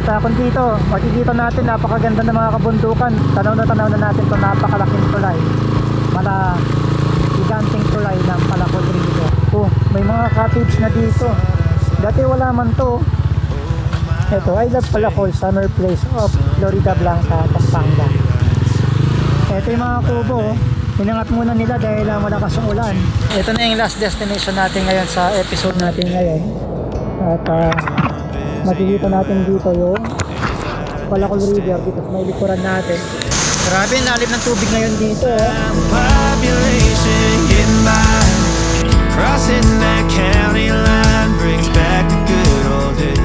At kung dito, makikita natin napakaganda ng mga kabundukan. Tanaw na natin ito, napakalaking tulay. Giganting tulay ng Palacol River. Oh, may mga cottage na dito. Dati wala man to. Ito, I Love Palacol, Summer Place of Florida Blanca, Pampanga. Ito yung mga kubo. Inangat muna nila dahil malakas ang ulan. Ito na yung last destination natin ngayon sa episode natin ngayon. At makikita natin dito yung Palacol River dito sa may likuran natin. Grabe, lalim ng tubig ngayon dito. Population getting by, crossing that county line brings back the good old days.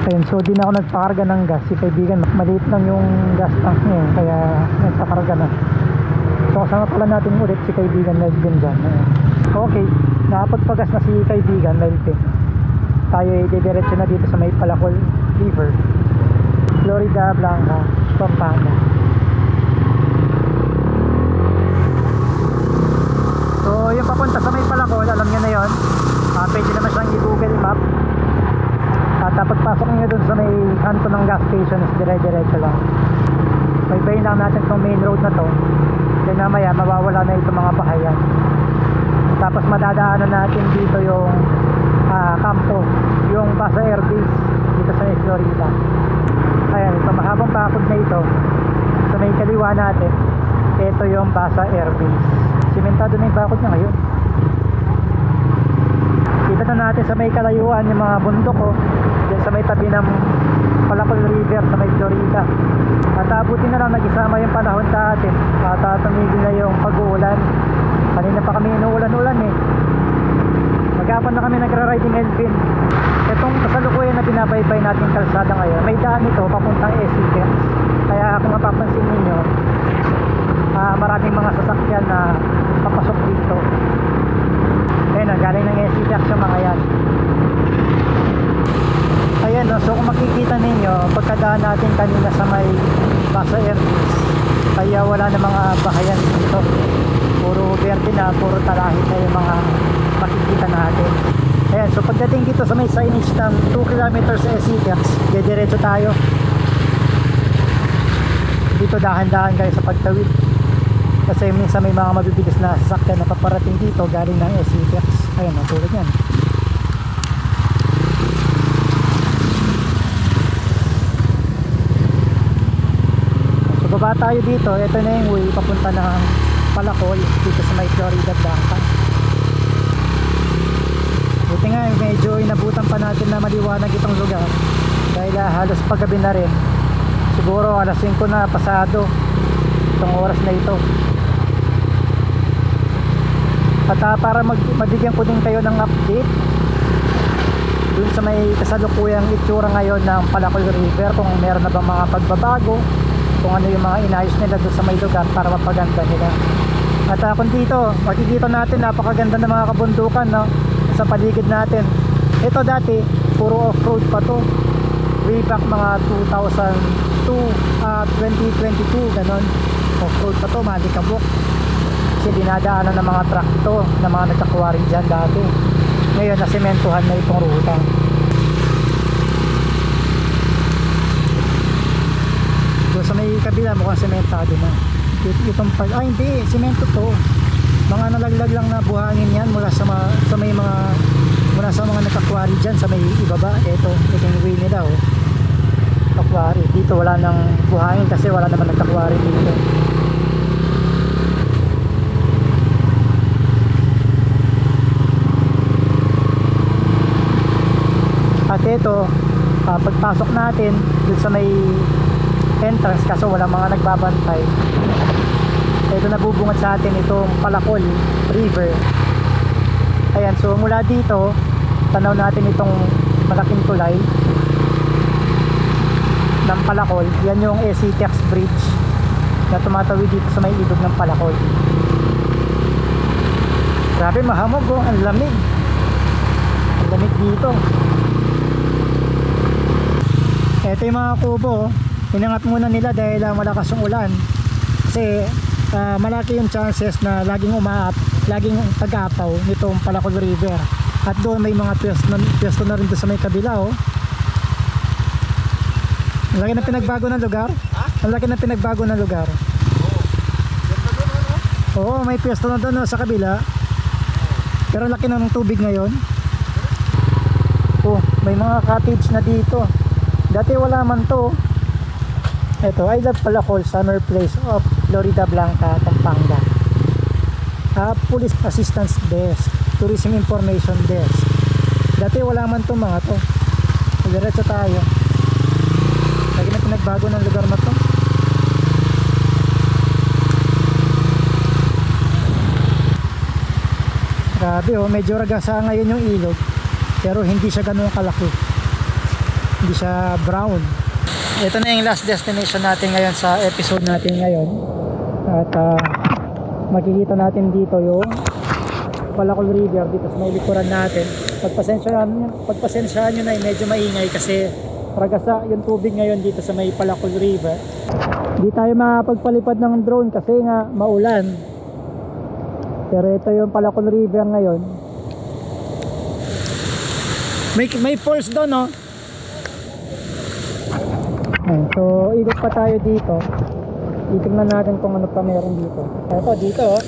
Ayun, so di na ako nagpakarga ng gas. Si kaibigan, maliit lang yung gas tank niya, kaya nagpakarga na. So kasama pala natin ulit si kaibigan Melvin dyan. Okay, nakapagpagas na si kaibigan Melvin. Tayo didiretso na dito sa may Palacol River, Florida Blanca, Pampanga. So yung papunta sa may Palacol, alam nyo na yun. Pwede naman siyang i-google map. At pagpasok nyo dun sa may kanto ng gas station is dire-diretso lang. Baybayin lang natin itong main road na to. Then mamaya mawawala na itong mga bahayan. Tapos madadaanan natin dito yung kampo, yung Basa Air Base dito sa Florida. Ayan, ito mahabang bakod na ito. Sa may kaliwa natin, ito yung Basa Air Base. Simentado na yung bakod niya ngayon. Kita na natin sa may kalayuan yung mga bundok dyan sa may tabi ng Palacol River sa may Florida. At abutin na lang nag-isama yung panahon sa atin at tumigil na yung pag-uulan. Kanina pa kami inuulan-ulan maghapon na kami nagra-riding Elvin. Itong kasalukuyan na binabaybay natin kalsada ngayon, may daan ito papuntang SCTEX. Kaya kung mapapansin ninyo, maraming mga sasakyan na papasok dito. Ayun, galing ng SCTEX yung mga yan. Ayan, so kung makikita ninyo, pagkadaan natin kanina sa may Basa Air Base, kaya wala na mga bahayan dito. Puro verde na, puro talahit na yung mga makikita natin. Ayan, so pagdating dito sa may signage ng 2 kilometers sa SCTEX, diretso tayo. Dito dahan-dahan kayo sa pagtawid. Kasi minsan may mga mabibilis na sasakyan na paparating dito galing ng SCTEX. Ayan, tulad yan. So baba tayo dito. Ito na yung way papunta ng Palacol dito sa may Florida Blanca. Buti nga medyo inabutan pa natin na maliwanag itong lugar dahil halos paggabi na rin. Siguro alas 5 na pasado itong oras na ito. At para mabigyan ko din kayo ng update dun sa may kasalukuyang itsura ngayon ng Palacol River, kung meron na bang mga pagbabago, kung ano yung mga inayos nila dun sa may lugar para mapaganda nila. At kung dito, makikita natin napakaganda ng mga kabundukan sa paligid natin. Ito dati, puro off-road pa to. Way back mga 2022, ganon. Off-road pa to, malikabok. Kasi dinadaanan ng mga truck ito, ng mga nagkakuwari dyan dati. Ngayon, nasimentuhan na itong ruta. So, sa may kabila, mukhang sementado na. Itong hindi, semento to. Mga nalaglag lang na buhangin yan mula sa mga nagkakwari dyan sa may ibaba. Ito yung way nila kakwari. Dito wala nang buhangin kasi wala naman nagkakwari dito. At ito, pagpasok natin dun sa may entrance, kaso walang mga nagbabantay. Ito nabubungad sa atin itong Palacol River. Ayan, so mula dito tanaw natin itong malaking tulay ng Palacol. Yan yung SCTEX Bridge na tumatawid dito sa may ilog ng Palacol. Grabe, mahamog ang lamig. Ang lamig dito. Ito yung mga kubo, inangat muna nila dahil malakas yung ulan. Kasi malaki yung chances na laging tag-apaw nitong Palacol River. At doon may mga pwesto na rin doon sa may kabila Ang laki ng pinagbago ng lugar? Ang laki ng pinagbago ng lugar. Oo, may pwesto na doon sa kabila. Pero ang laki ng tubig ngayon. Oh, may mga cottage na dito. Dati wala man to. Ito, I Love Palacol Summer Place of Florida Blanca, Pampanga. Police Assistance Desk, Tourism Information Desk. Dati wala man to mga to. Diretso tayo. Lagi na pinagbago ng lugar na to. Grabe oh, medyo ragasa ngayon yung ilog. Pero hindi siya ganun kalaki. Hindi siya brown. Ito na yung last destination natin ngayon sa episode natin ngayon. At makikita natin dito yung Palacol River dito sa may likuran natin. Pagpasensyahan nyo na medyo maingay kasi ragasa yung tubig ngayon dito sa may Palacol River. Hindi tayo makapagpalipad ng drone kasi nga maulan. Pero ito yung Palacol River ngayon. May falls doon, no? So ikot pa tayo dito. Itingnan natin kung ano pa meron dito. Ito dito oh.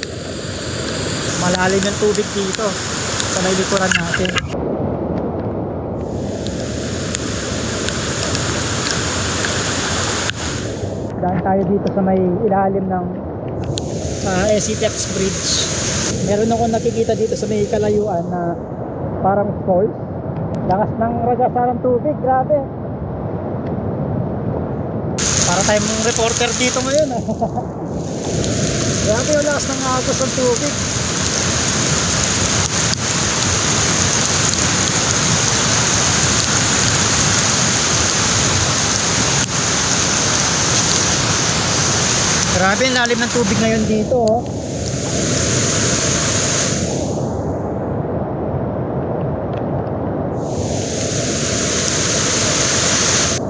Malalim yung tubig dito sa may likuran natin. Daan tayo dito sa may ilalim ng SCTX Bridge. Meron akong nakikita dito sa may kalayuan na parang falls. Lakas ng ragasa ng tubig, grabe. Para tayong reporter dito ngayon. Grabe yung lakas ng agos ng tubig. Grabe yung lalim ng tubig ngayon dito oh.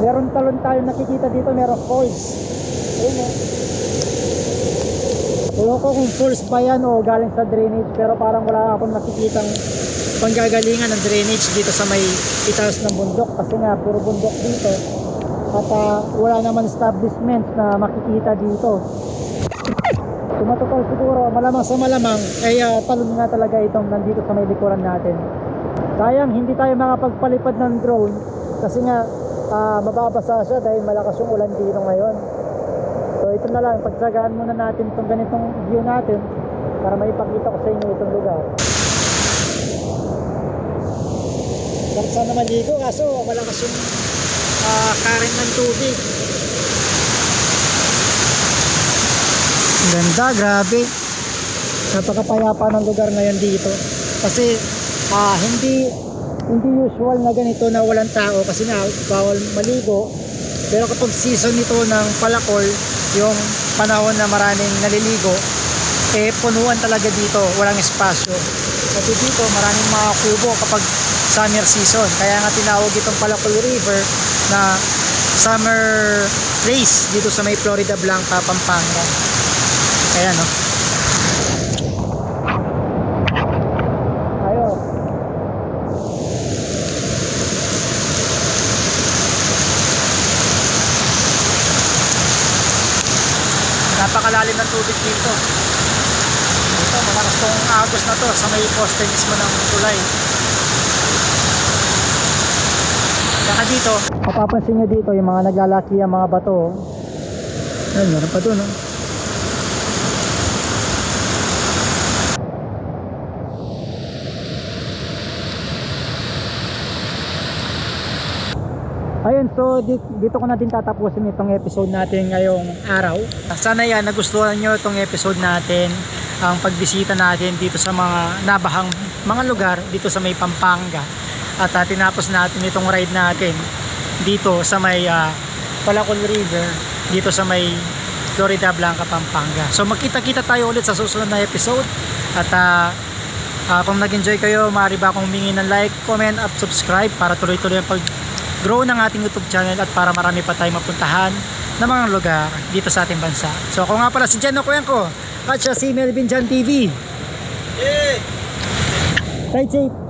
Meron talon tayo nakikita dito, meron falls. Ayun oh. Ewan ko kung falls ba yan o galing sa drainage, pero parang wala akong nakikitang panggagalingan ng drainage dito sa may itaas ng bundok kasi nga puro bundok dito at wala naman establishment na makikita dito. Tumatotoo siguro malamang sa malamang ay talon nga talaga itong nandito sa may likuran natin. Sayang hindi tayo makapagpalipad ng drone kasi nga mababasa siya dahil malakas yung ulan dito ngayon. So ito na lang, pagsagaan muna natin itong ganitong view natin para maipakita ko sa inyo itong lugar. Sarap sana maligo kaso malakas yung current ng tubig. Ganda, grabe. Napakapayapa ng lugar ngayon dito kasi hindi usual na ganito na walang tao kasi nga bawal maligo. Pero kapag season nito ng Palacol, yung panahon na maraming naliligo, punuan talaga dito, walang espasyo. Kasi dito maraming mga kubo kapag summer season. Kaya nga tinawag itong Palacol River na summer place dito sa may Florida Blanca, Pampanga. Ayan no. Napakalalim ng tubig dito. Ito, malakas tong agos na to sa may poste mismo ng tulay. Saka dito, mapapansin nyo dito yung mga naglalaki ang mga bato. Ayun, meron pa doon. Oh. Ayun, so dito ko na din tatapusin itong episode natin ngayong araw. Sana yan nagustuhan nyo itong episode natin, ang pagbisita natin dito sa mga nabahang mga lugar dito sa may Pampanga. At tinapos natin itong ride natin dito sa may Palacol River, dito sa may Florida Blanca, Pampanga. So magkita-kita tayo ulit sa susunod na episode. At kung nag-enjoy kayo, maaari ba akong humingi ng like, comment at subscribe para tuloy-tuloy ang pag-grow ng ating YouTube channel at para marami pa tayong mapuntahan na mga lugar dito sa ating bansa. So ako nga pala si Jan Ocuenco at siya si Melvin Jan TV. Ride safe!